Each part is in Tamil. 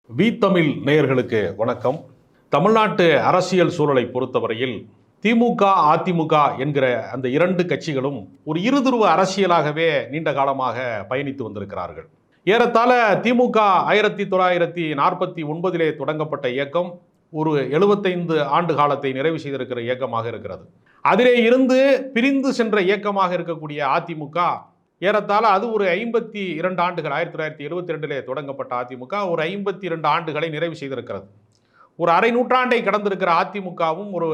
தமிழ் நேயர்களுக்கு வணக்கம். தமிழ்நாட்டு அரசியல் சூழலை பொறுத்தவரையில் திமுக, அதிமுக என்கிற அந்த இரண்டு கட்சிகளும் ஒரு இருதுருவ அரசியலாகவே நீண்ட காலமாக பயணித்து வந்திருக்கிறார்கள். ஏறத்தாழ திமுக 1949 தொடங்கப்பட்ட இயக்கம் ஒரு 75 ஆண்டு காலத்தை நிறைவு செய்திருக்கிற இயக்கமாக இருக்கிறது. அதிலே இருந்து பிரிந்து சென்ற இயக்கமாக இருக்கக்கூடிய அதிமுக ஏறத்தாழ அது ஒரு 52 ஆண்டுகள், 1972 தொடங்கப்பட்ட அதிமுக ஒரு 52 ஆண்டுகளை நிறைவு செய்திருக்கிறது. ஒரு அரை நூற்றாண்டை கடந்திருக்கிற அதிமுகவும் ஒரு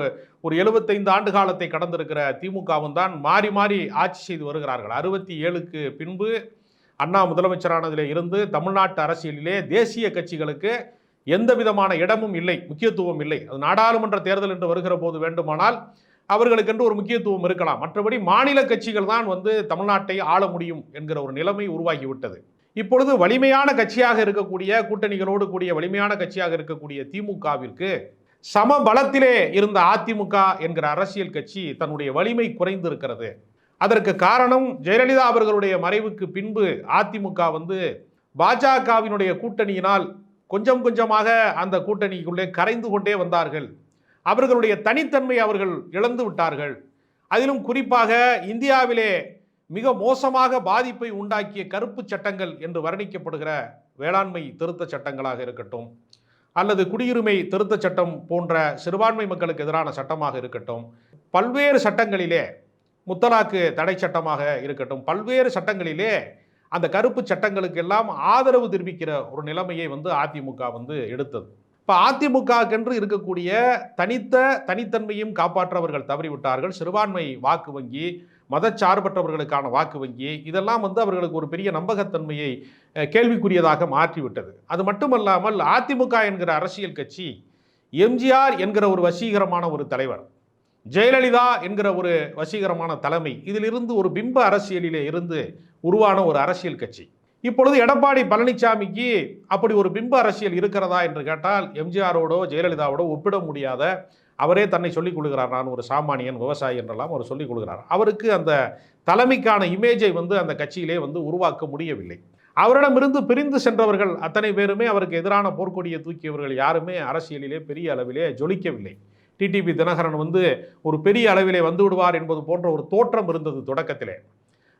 75 ஆண்டு காலத்தை கடந்திருக்கிற திமுகவும் தான் மாறி மாறி ஆட்சி செய்து வருகிறார்கள். 67க்கு பின்பு அண்ணா முதலமைச்சரானதிலே இருந்து தமிழ்நாட்டு அரசியலிலே தேசிய கட்சிகளுக்கு எந்த விதமான இடமும் இல்லை, முக்கியத்துவம் இல்லை. அது நாடாளுமன்ற தேர்தல் என்று வருகிற போது வேண்டுமானால் அவர்களுக்கென்று ஒரு முக்கியத்துவம் இருக்கலாம். மற்றபடி மாநில கட்சிகள் தான் தமிழ்நாட்டை ஆள முடியும் என்கிற ஒரு நிலைமை உருவாகிவிட்டது. இப்பொழுது வலிமையான கட்சியாக இருக்கக்கூடிய, கூட்டணிகளோடு கூடிய வலிமையான கட்சியாக இருக்கக்கூடிய திமுகவிற்கு சம பலத்திலே இருந்த அதிமுக என்கிற அரசியல் கட்சி தன்னுடைய வலிமை குறைந்து இருக்கிறது. அதற்கு காரணம் ஜெயலலிதா அவர்களுடைய மறைவுக்கு பின்பு அதிமுக பாஜகவினுடைய கூட்டணியினால் கொஞ்சம் கொஞ்சமாக அந்த கூட்டணிக்குள்ளே கரைந்து கொண்டே வந்தார்கள். அவர்களுடைய தனித்தன்மை அவர்கள் இழந்து விட்டார்கள். அதிலும் குறிப்பாக இந்தியாவிலே மிக மோசமாக பாதிப்பை உண்டாக்கிய கருப்பு சட்டங்கள் என்று வர்ணிக்கப்படுகிற வேளாண்மை திருத்த சட்டங்களாக இருக்கட்டும், அல்லது குடியுரிமை திருத்த சட்டம் போன்ற சிறுபான்மை மக்களுக்கு எதிரான சட்டமாக இருக்கட்டும், பல்வேறு சட்டங்களிலே முத்தலாக்கு தடை சட்டமாக இருக்கட்டும், பல்வேறு சட்டங்களிலே அந்த கருப்பு சட்டங்களுக்கு எல்லாம் ஆதரவு தெரிவிக்கிற ஒரு நிலைமையை அதிமுக எடுத்தது. இப்போ அதிமுகக்கென்று இருக்கக்கூடிய தனித்தன்மையும் காப்பாற்றவர்கள் தவறிவிட்டார்கள். சிறுபான்மை வாக்கு வங்கி, மதச்சார்பற்றவர்களுக்கான வாக்கு வங்கி, இதெல்லாம் அவர்களுக்கு ஒரு பெரிய நம்பகத்தன்மையை கேள்விக்குரியதாக மாற்றிவிட்டது. அது மட்டுமல்லாமல் அதிமுக என்கிற அரசியல் கட்சி எம்ஜிஆர் என்கிற ஒரு வசீகரமான ஒரு தலைவர், ஜெயலலிதா என்கிற ஒரு வசீகரமான தலைமை, இதிலிருந்து ஒரு பிம்ப அரசியலிலே இருந்து உருவான ஒரு அரசியல் கட்சி. இப்பொழுது எடப்பாடி பழனிசாமிக்கு அப்படி ஒரு பிம்ப அரசியல் இருக்கிறதா என்று கேட்டால் எம்ஜிஆரோடோ ஜெயலலிதாவோடோ ஒப்பிட முடியாத, அவரே தன்னை சொல்லிக் கொள்கிறார், நான் ஒரு சாமானியன் விவசாயி என்றெல்லாம் அவர் சொல்லிக் கொள்கிறார். அவருக்கு அந்த தலைமைக்கான இமேஜை அந்த கட்சியிலே உருவாக்க முடியவில்லை. அவரிடமிருந்து பிரிந்து சென்றவர்கள் அத்தனை பேருமே, அவருக்கு எதிரான போர்க்கொடியை தூக்கியவர்கள் யாருமே அரசியலிலே பெரிய அளவிலே ஜொலிக்கவில்லை. டிடிவி தினகரன் ஒரு பெரிய அளவிலே வந்து விடுவார் என்பது போன்ற ஒரு தோற்றம் இருந்தது தொடக்கத்திலே.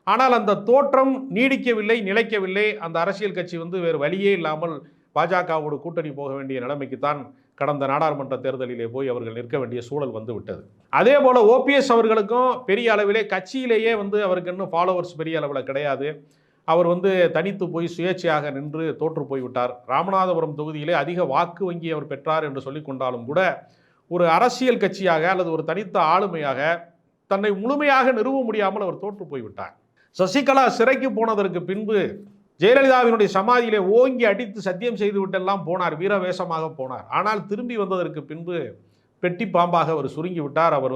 ஆனால் அந்த தோற்றம் நீடிக்கவில்லை, நிலைக்கவில்லை. அந்த அரசியல் கட்சி வேறு வழியே இல்லாமல் பாஜகவோடு கூட்டணி போக வேண்டிய நிலைமைக்குத்தான் கடந்த நாடாளுமன்ற தேர்தலிலே போய் அவர்கள் நிற்க வேண்டிய சூழல் விட்டது. அதே போல ஓபிஎஸ் அவர்களுக்கும் பெரிய அளவிலே கட்சியிலேயே அவருக்கு இன்னும் ஃபாலோவர்ஸ் பெரிய அளவில் கிடையாது. அவர் தனித்து போய் சுயேட்சையாக நின்று தோற்று போய்விட்டார். ராமநாதபுரம் தொகுதியிலே அதிக வாக்கு வங்கி அவர் பெற்றார் என்று சொல்லிக் கொண்டாலும் கூட ஒரு அரசியல் கட்சியாக அல்லது ஒரு தனித்த ஆளுமையாக தன்னை முழுமையாக நிறுவ முடியாமல் அவர் தோற்று போய்விட்டார். சசிகலா சிறைக்கு போனதற்கு பின்பு ஜெயலலிதாவினுடைய சமாதியிலே ஓங்கி அடித்து சத்தியம் செய்து விட்டெல்லாம் போனார், வீரவேஷமாக போனார். ஆனால் திரும்பி வந்ததற்கு பின்பு பெட்டி பாம்பாக அவர் சுருங்கி விட்டார். அவர்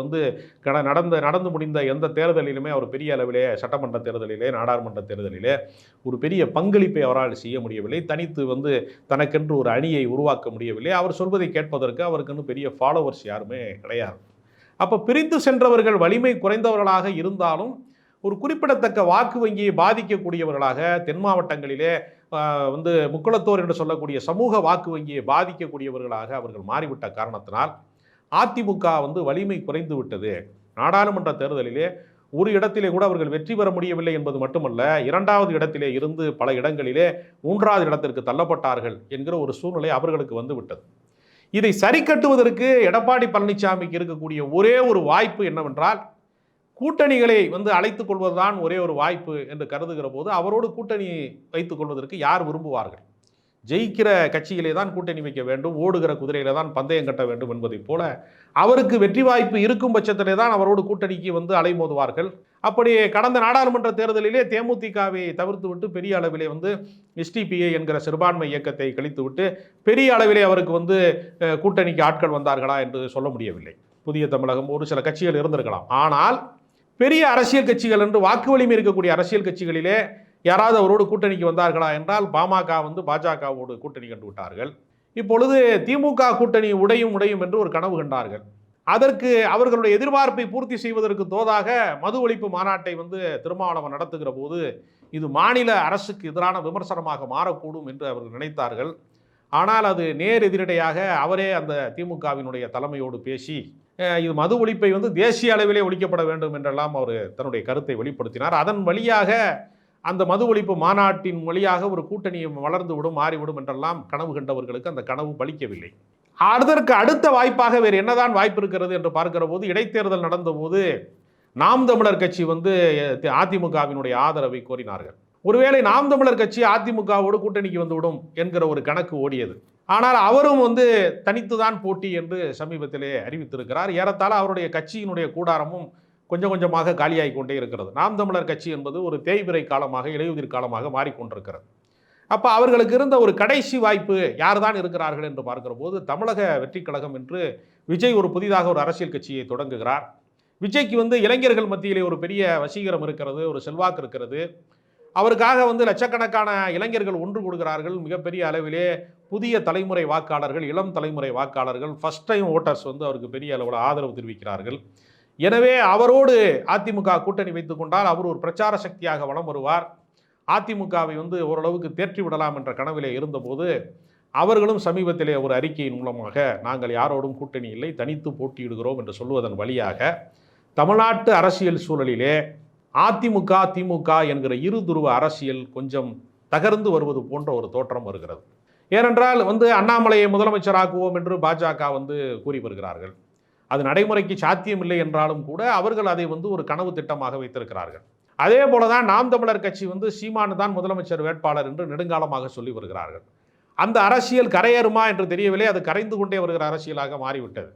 நடந்து முடிந்த எந்த தேர்தலிலுமே அவர் பெரிய அளவிலே, சட்டமன்ற தேர்தலிலே, நாடாளுமன்ற தேர்தலிலே ஒரு பெரிய பங்களிப்பை அவரால் செய்ய முடியவில்லை. தனித்து தனக்கென்று ஒரு அணியை உருவாக்க முடியவில்லை. அவர் சொல்வதை கேட்பதற்கு அவருக்குன்னு பெரிய ஃபாலோவர்ஸ் யாருமே கிடையாது. அப்போ பிரித்து சென்றவர்கள் வலிமை குறைந்தவர்களாக இருந்தாலும் ஒரு குறிப்பிடத்தக்க வாக்கு வங்கியை பாதிக்கக்கூடியவர்களாக, தென் மாவட்டங்களிலே முக்குளத்தோர் என்று சொல்லக்கூடிய சமூக வாக்கு வங்கியை பாதிக்கக்கூடியவர்களாக அவர்கள் மாறிவிட்ட காரணத்தினால் அதிமுக வலிமை குறைந்து விட்டது. நாடாளுமன்ற தேர்தலிலே ஒரு இடத்திலே கூட அவர்கள் வெற்றி பெற முடியவில்லை என்பது மட்டுமல்ல, 2வது இடத்திலே இருந்து பல இடங்களிலே 3வது இடத்திற்கு தள்ளப்பட்டார்கள் என்கிற ஒரு சூழ்நிலை அவர்களுக்கு விட்டது. இதை சரி கட்டுவதற்கு எடப்பாடி பழனிசாமிக்கு இருக்கக்கூடிய ஒரே ஒரு வாய்ப்பு என்னவென்றால், கூட்டணிகளை அழைத்துக் கொள்வதுதான் ஒரே ஒரு வாய்ப்பு என்று கருதுகிற போது அவரோடு கூட்டணி வைத்துக் கொள்வதற்கு யார் விரும்புவார்கள்? ஜெயிக்கிற கட்சியிலே தான் கூட்டணி வைக்க வேண்டும், ஓடுகிற குதிரையில தான் பந்தயம் கட்ட வேண்டும் என்பதைப் போல அவருக்கு வெற்றி வாய்ப்பு இருக்கும் பட்சத்திலே தான் அவரோடு கூட்டணிக்கு அலைமோதுவார்கள். அப்படி கடந்த நாடாளுமன்ற தேர்தலிலே தேமுதிகவை தவிர்த்து விட்டு பெரிய அளவிலே எஸ்டிபிஐ என்கிற சிறுபான்மை இயக்கத்தை கழித்துவிட்டு பெரிய அளவிலே அவருக்கு கூட்டணிக்கு ஆட்கள் வந்தார்களா என்று சொல்ல முடியவில்லை. புதிய தமிழகம், ஒரு சில கட்சிகள் இருந்திருக்கலாம். ஆனால் பெரிய அரசியல் கட்சிகள் என்று வாக்கு வலிமை இருக்கக்கூடிய அரசியல் கட்சிகளிலே யாராவது அவரோடு கூட்டணிக்கு வந்தார்களா என்றால் பாமக பாஜகவோடு கூட்டணி கண்டு விட்டார்கள். இப்பொழுது திமுக கூட்டணி உடையும் என்று ஒரு கனவு கண்டார்கள். அதற்கு அவர்களுடைய எதிர்பார்ப்பை பூர்த்தி செய்வதற்கு தோதாக மது ஒழிப்பு மாநாட்டை திருமாவளவன் நடத்துகிற போது இது மாநில அரசுக்கு எதிரான விமர்சனமாக மாறக்கூடும் என்று அவர்கள் நினைத்தார்கள். ஆனால் அது நேர் எதிரடையாக அவரே அந்த திமுகவினுடைய தலைமையோடு பேசி இது மது ஒழிப்பை வந்து தேசிய அளவிலே ஒழிக்கப்பட வேண்டும் என்றெல்லாம் அவர் தன்னுடைய கருத்தை வெளிப்படுத்தினார். அதன் வழியாக அந்த மது ஒழிப்பு மாநாட்டின் வழியாக ஒரு கூட்டணியை வளர்ந்து விடும், மாறிவிடும் என்றெல்லாம் கனவு கண்டவர்களுக்கு அந்த கனவு பலிக்கவில்லை. அதற்கு அடுத்த வாய்ப்பாக வேறு என்னதான் வாய்ப்பு இருக்கிறது என்று பார்க்கிற போது, இடைத்தேர்தல் நடந்தபோது நாம் தமிழர் கட்சி வந்து அதிமுகவினுடைய ஆதரவை கோரினார்கள். ஒருவேளை நாம் தமிழர் கட்சி அதிமுகவோடு கூட்டணிக்கு வந்துவிடும் என்கிற ஒரு கணக்கு ஓடியது. ஆனால் அவரும் வந்து தனித்துதான் போட்டி என்று சமீபத்திலே அறிவித்திருக்கிறார். ஏறத்தாழ அவருடைய கட்சியினுடைய கூடாரமும் கொஞ்சம் கொஞ்சமாக காலியாகி கொண்டே இருக்கிறது. நாம் தமிழர் கட்சி என்பது ஒரு தேய்பிறை காலமாக, இலையுதிர் காலமாக மாறிக்கொண்டிருக்கிறது. அப்போ அவர்களுக்கு இருந்த ஒரு கடைசி வாய்ப்பு யார் தான் இருக்கிறார்கள் என்று பார்க்கிற போது, தமிழக வெற்றி கழகம் என்று விஜய் ஒரு புதிதாக ஒரு அரசியல் கட்சியை தொடங்குகிறார். விஜய்க்கு வந்து இளைஞர்கள் மத்தியிலே ஒரு பெரிய வசீகரம் இருக்கிறது, ஒரு செல்வாக்கு இருக்கிறது. அவருக்காக வந்து லட்சக்கணக்கான இளைஞர்கள் ஒன்று கூடுகிறார்கள். மிகப்பெரிய அளவிலே புதிய தலைமுறை வாக்காளர்கள், இளம் தலைமுறை வாக்காளர்கள், ஃபர்ஸ்ட் டைம் ஓட்டர்ஸ் வந்து அவருக்கு பெரிய அளவில் ஆதரவு தெரிவிக்கிறார்கள். எனவே அவரோடு அதிமுக கூட்டணி வைத்துக் கொண்டால் அவர் ஒரு பிரச்சார சக்தியாக வலம் வருவார். அதிமுகவை வந்து ஓரளவுக்கு தேற்றி விடலாம் என்ற கனவிலே இருந்தபோது, அவர்களும் சமீபத்திலே ஒரு அறிக்கையின் மூலமாக நாங்கள் யாரோடும் கூட்டணி இல்லை, தனித்து போட்டியிடுகிறோம் என்று சொல்வதன் வழியாக தமிழ்நாட்டு அரசியல் சூழலிலே அதிமுக திமுக என்கிற இரு துருவ அரசியல் கொஞ்சம் தகர்ந்து வருவது போன்ற ஒரு தோற்றம் வருகிறது. ஏனென்றால் வந்து அண்ணாமலையை முதலமைச்சராக்குவோம் என்று பாஜக வந்து கூறி வருகிறார்கள். அது நடைமுறைக்கு சாத்தியமில்லை என்றாலும் கூட அவர்கள் அதை வந்து ஒரு கனவு திட்டமாக வைத்திருக்கிறார்கள். அதே போலதான் நாம் தமிழர் கட்சி வந்து சீமான் தான் முதலமைச்சர் வேட்பாளர் என்று நெடுங்காலமாக சொல்லி வருகிறார்கள். அந்த அரசியல் கரையேறுமா என்று தெரியவில்லை. அது கரைந்து கொண்டே வருகிற அரசியலாக மாறிவிட்டது.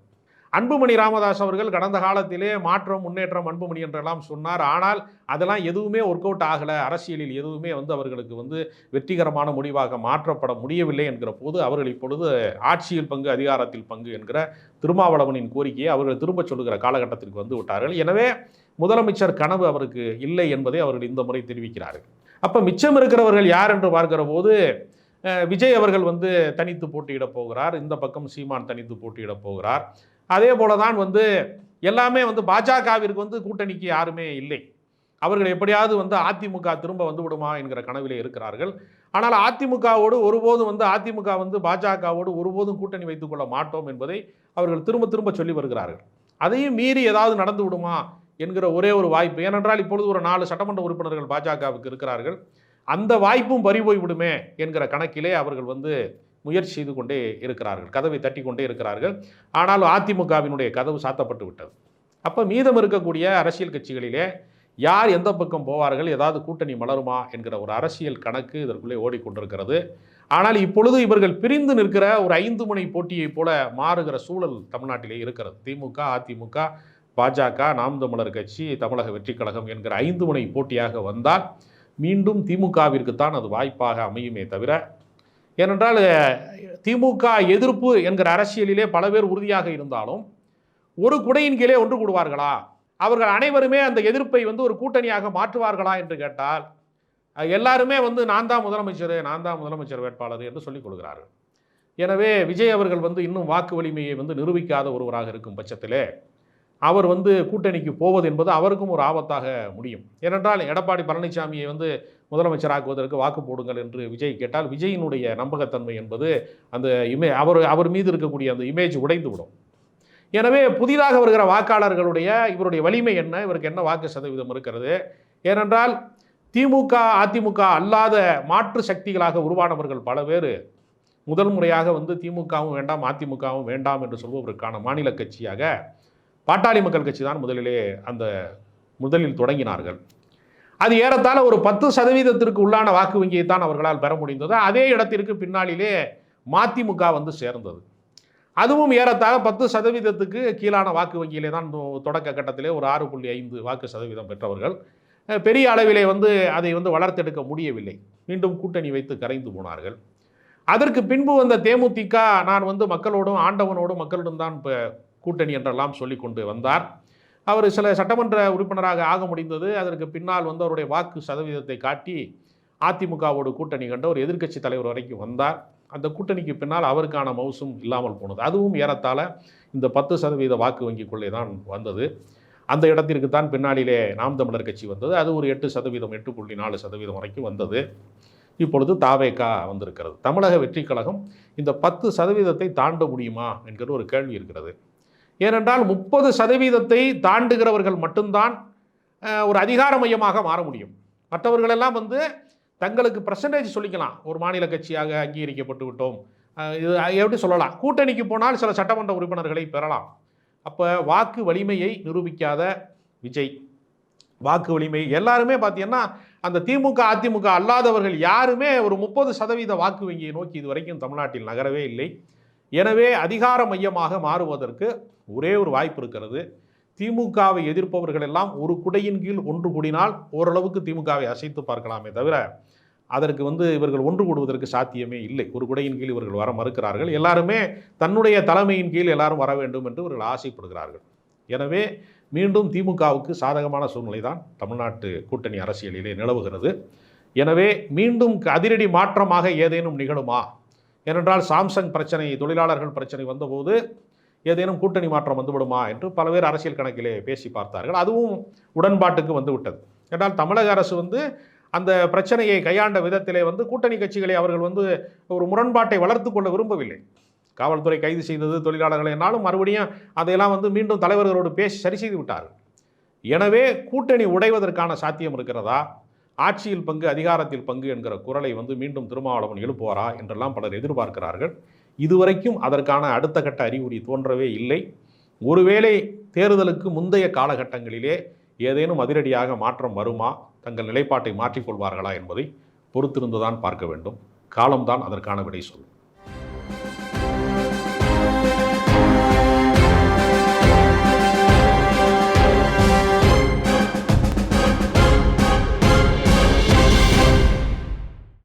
அன்புமணி ராமதாஸ் அவர்கள் கடந்த காலத்திலே மாற்றம், முன்னேற்றம், அன்புமணி என்றெல்லாம் சொன்னார். ஆனால் அதெல்லாம் எதுவுமே ஒர்க் அவுட் ஆகலை. அரசியலில் எதுவுமே வந்து அவர்களுக்கு வந்து வெற்றிகரமான முடிவாக மாற்றப்பட முடியவில்லை என்கிற போது அவர்கள் இப்பொழுது ஆட்சியில் பங்கு, அதிகாரத்தில் பங்கு என்கிற திருமாவளவனின் கோரிக்கையை அவர்கள் திரும்ப சொல்லுகிற காலகட்டத்திற்கு வந்து விட்டார்கள். எனவே முதலமைச்சர் கனவு அவருக்கு இல்லை என்பதை அவர்கள் இந்த முறை தெரிவிக்கிறார்கள். அப்போ மிச்சம் இருக்கிறவர்கள் யார் என்று பார்க்கிற போது, விஜய் அவர்கள் வந்து தனித்து போட்டியிடப் போகிறார். இந்த பக்கம் சீமான் தனித்து போட்டியிடப் போகிறார். அதே போல தான் வந்து எல்லாமே வந்து பாஜகவிற்கு வந்து கூட்டணிக்கு யாருமே இல்லை. அவர்கள் எப்படியாவது வந்து அதிமுக திரும்ப வந்து விடுமா என்கிற கனவிலே இருக்கிறார்கள். ஆனால் அதிமுகவோடு ஒருபோதும் வந்து அதிமுக வந்து பாஜகவோடு ஒருபோதும் கூட்டணி வைத்துக் கொள்ள மாட்டோம் என்பதை அவர்கள் திரும்ப திரும்ப சொல்லி வருகிறார்கள். அதையும் மீறி ஏதாவது நடந்து விடுமா என்கிற ஒரே ஒரு வாய்ப்பு. ஏனென்றால் இப்பொழுது ஒரு 4 சட்டமன்ற உறுப்பினர்கள் பாஜகவுக்கு இருக்கிறார்கள். அந்த வாய்ப்பும் பறிபோய் விடுமே என்கிற கணக்கிலே அவர்கள் வந்து முயற்சி செய்து கொண்டே இருக்கிறார்கள், கதவை தட்டி கொண்டே இருக்கிறார்கள். ஆனால் அதிமுகவினுடைய கதவு சாத்தப்பட்டு விட்டது. அப்போ மீதம் இருக்கக்கூடிய அரசியல் கட்சிகளிலே யார் எந்த பக்கம் போவார்கள், ஏதாவது கூட்டணி மலருமா என்கிற ஒரு அரசியல் கணக்கு இதற்குள்ளே ஓடிக்கொண்டிருக்கிறது. ஆனால் இப்பொழுது இவர்கள் பிரிந்து நிற்கிற ஒரு 5 முனை போட்டியைப் போல மாறுகிற சூழல் தமிழ்நாட்டிலே இருக்கிறது. திமுக, அதிமுக, பாஜக, நாம் தமிழர் கட்சி, தமிழக வெற்றி கழகம் என்கிற 5 முனை போட்டியாக வந்தால் மீண்டும் திமுகவிற்குத்தான் அது வாய்ப்பாக அமையுமே தவிர, ஏனென்றால் திமுக எதிர்ப்பு என்கிற அரசியலிலே பல பேர் உறுதியாக இருந்தாலும் ஒரு குடையின் கீழே ஒன்று கூடுவார்களா, அவர்கள் அனைவருமே அந்த எதிர்ப்பை வந்து ஒரு கூட்டணியாக மாற்றுவார்களா என்று கேட்டால் எல்லாருமே வந்து நான் தான் முதலமைச்சர் வேட்பாளர் என்று சொல்லிக் கொள்கிறார்கள். எனவே விஜய் அவர்கள் வந்து இன்னும் வாக்கு வலிமையை வந்து நிரூபிக்காத ஒருவராக இருக்கும் பட்சத்திலே அவர் வந்து கூட்டணிக்கு போவது என்பது அவருக்கும் ஒரு ஆபத்தாக முடியும். ஏனென்றால் எடப்பாடி பழனிசாமியை வந்து முதலமைச்சராக்குவதற்கு வாக்கு போடுங்கள் என்று விஜய் கேட்டால் விஜயினுடைய நம்பகத்தன்மை என்பது அந்த அவர் மீது இருக்கக்கூடிய அந்த இமேஜ் உடைந்து விடும். எனவே புதிதாக வருகிற வாக்காளர்களுடைய இவருடைய வலிமை என்ன, இவருக்கு என்ன வாக்கு சதவீதம் இருக்கிறது. ஏனென்றால் திமுக அதிமுக அல்லாத மாற்று சக்திகளாக உருவானவர்கள் பல பேர் முதல் முறையாக வந்து திமுகவும் வேண்டாம் அதிமுகவும் வேண்டாம் என்று சொல்வதற்கான மாநில கட்சியாக பாட்டாளி மக்கள் கட்சி தான் முதலில் தொடங்கினார்கள். அது ஏறத்தாழ ஒரு 10% உள்ளான வாக்கு வங்கியை தான் அவர்களால் பெற முடிந்தது. அதே இடத்திற்கு பின்னாளிலே மதிமுக வந்து சேர்ந்தது. அதுவும் ஏறத்தாழ 10% கீழான வாக்கு வங்கியிலே தான் தொடக்க கட்டத்திலே ஒரு 6.5 வாக்கு சதவீதம் பெற்றவர்கள். பெரிய அளவிலே வந்து அதை வந்து வளர்த்தெடுக்க முடியவில்லை. மீண்டும் கூட்டணி வைத்து கரைந்து போனார்கள். அதற்கு பின்பு வந்த தேமுதிக நான் வந்து மக்களோடும் ஆண்டவனோடும் மக்களிடம் தான் இப்போ கூட்டணி என்றெல்லாம் சொல்லி கொண்டு வந்தார். அவர் சில சட்டமன்ற உறுப்பினராக ஆக முடிந்தது. அதற்கு பின்னால் வந்து அவருடைய வாக்கு சதவீதத்தை காட்டி அதிமுகவோடு கூட்டணி கண்ட ஒரு எதிர்க்கட்சி தலைவர் வரைக்கும் வந்தார். அந்த கூட்டணிக்கு பின்னால் அவருக்கான மவுசும் இல்லாமல் போனது. அதுவும் ஏறத்தாழ இந்த 10% வாக்கு வங்கிக்குள்ளே தான் வந்தது. அந்த இடத்திற்கு தான் பின்னாளிலே நாம் தமிழர் கட்சி வந்தது. அது ஒரு 8%, 8.4% வரைக்கும் வந்தது. இப்பொழுது தாவேகா வந்திருக்கிறது. தமிழக வெற்றி கழகம் இந்த 10% தாண்ட முடியுமா என்கிற ஒரு கேள்வி இருக்கிறது. ஏனென்றால் 30% தாண்டுகிறவர்கள் மட்டும்தான் ஒரு அதிகார மையமாக மாற முடியும். மற்றவர்களெல்லாம் தங்களுக்கு பர்சன்டேஜ் சொல்லிக்கலாம். ஒரு மாநில கட்சியாக அங்கீகரிக்கப்பட்டு விட்டோம், இது எப்படி சொல்லலாம், கூட்டணிக்கு போனால் சில சட்டமன்ற உறுப்பினர்களை பெறலாம். அப்போ வாக்கு வலிமையை நிரூபிக்காத விஜய், வாக்கு வலிமை எல்லாருமே பார்த்தீங்கன்னா அந்த திமுக அதிமுக அல்லாதவர்கள் யாருமே ஒரு 30% வாக்கு வங்கியை நோக்கி இதுவரைக்கும் தமிழ்நாட்டில் நகரவே இல்லை. எனவே அதிகார மையமாக மாறுவதற்கு ஒரே ஒரு வாய்ப்பு இருக்கிறது. திமுகவை எதிர்ப்பவர்கள் எல்லாம் ஒரு குடையின் கீழ் ஒன்று கூடினால் ஓரளவுக்கு திமுகவை அசைத்து பார்க்கலாமே தவிர அதற்கு இவர்கள் ஒன்று கூடுவதற்கு சாத்தியமே இல்லை. ஒரு குடையின் கீழ் இவர்கள் வர மறுக்கிறார்கள். எல்லாருமே தன்னுடைய தலைமையின் கீழ் எல்லாரும் வர வேண்டும் என்று இவர்கள் ஆசைப்படுகிறார்கள். எனவே மீண்டும் திமுகவுக்கு சாதகமான சூழ்நிலை தான் தமிழ்நாட்டு கூட்டணி அரசியலிலே நிலவுகிறது. எனவே மீண்டும் அதிரடி மாற்றமாக ஏதேனும் நிகழுமா? ஏனென்றால் சாம்சங் பிரச்சனை, தொழிலாளர்கள் பிரச்சனை வந்தபோது ஏதேனும் கூட்டணி மாற்றம் வந்துவிடுமா என்று பல பேர் அரசியல் கணக்கிலே பேசி பார்த்தார்கள். அதுவும் உடன்பாட்டுக்கு வந்துவிட்டது. என்றால் தமிழக அரசு அந்த பிரச்சனையை கையாண்ட விதத்திலே கூட்டணி கட்சிகளை அவர்கள் ஒரு முரண்பாட்டை வளர்த்து கொள்ள விரும்பவில்லை. காவல்துறை கைது செய்தது தொழிலாளர்களை என்னாலும் மறுபடியும் அதையெல்லாம் மீண்டும் தலைவர்களோடு பேசி சரி செய்து விட்டார்கள். எனவே கூட்டணி உடைவதற்கான சாத்தியம் இருக்கிறதா? ஆட்சியில் பங்கு அதிகாரத்தில் பங்கு என்கிற குரலை மீண்டும் திருமாவளவன் எழுப்புவாரா என்றெல்லாம் பலர் எதிர்பார்க்கிறார்கள். இதுவரைக்கும் அதற்கான அடுத்த கட்ட அறிகுறி தோன்றவே இல்லை. ஒருவேளை தேர்தலுக்கு முந்தைய காலகட்டங்களிலே ஏதேனும் அதிரடியாக மாற்றம் வருமா, தங்கள் நிலைப்பாட்டை மாற்றிக்கொள்வார்களா என்பதை பொறுத்திருந்துதான் பார்க்க வேண்டும். காலம்தான் அதற்கான விடை சொல்லும்.